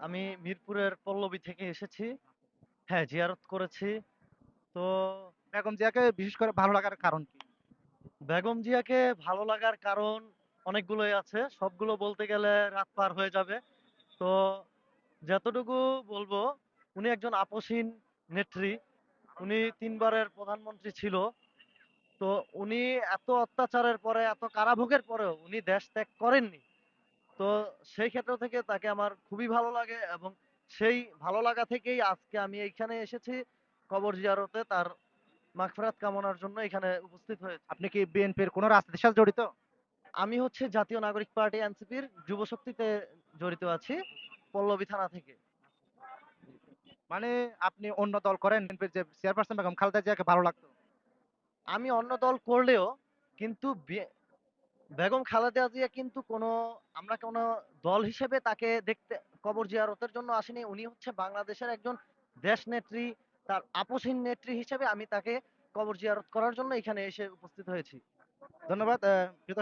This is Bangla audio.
আমি মিরপুরের পল্লবী থেকে এসেছি। হ্যাঁ, জিয়ারত করেছি। তো বেগম জিয়াকে বিশেষ করে ভালো লাগার কারণ কি? বেগম জিয়াকে ভালো লাগার কারণ অনেকগুলোই আছে। সবগুলো বলতে গেলে রাত পার হয়ে যাবে। তো যতটুকু বলবো, উনি একজন আপসহীন নেত্রী। উনি ৩ বারের প্রধানমন্ত্রী ছিল। তো উনি এত অত্যাচারের পরে, এত কারাভোগের পরেও উনি দেশ ত্যাগ করেননি। তো সেই ক্ষেত্র থেকে তাকে আমার খুবই ভালো লাগে এবং সেই ভালো লাগা থেকেই আজকে আমি এইখানে এসেছি কবর জিয়ারতে তার মাগফিরাত কামনার জন্য এখানে উপস্থিত হয়েছি। আপনি কি বিএনপির কোন রাজনীতির সাথে জড়িত? আমি হচ্ছে জাতীয় নাগরিক পার্টি এনসিপির যুব শক্তিতে জড়িত আছি পল্লবী থানা থেকে। মানে আপনি অন্য দল করেন, বিএনপির যে চেয়ারপারসন বেগম খালেদা জিয়াকে ভালো লাগতো? আমি অন্য দল করলেও কিন্তু বেগম খালেদা জিয়া কিন্তু আমরা কোনো দল হিসেবে তাকে দেখতে কবর জিয়ারতের জন্য আসিনি। উনি হচ্ছে বাংলাদেশের একজন দেশ নেত্রী, তার আপসহীন নেত্রী হিসেবে আমি তাকে কবর জিয়ারত করার জন্য এখানে এসে উপস্থিত হয়েছি। ধন্যবাদ। প্রিয়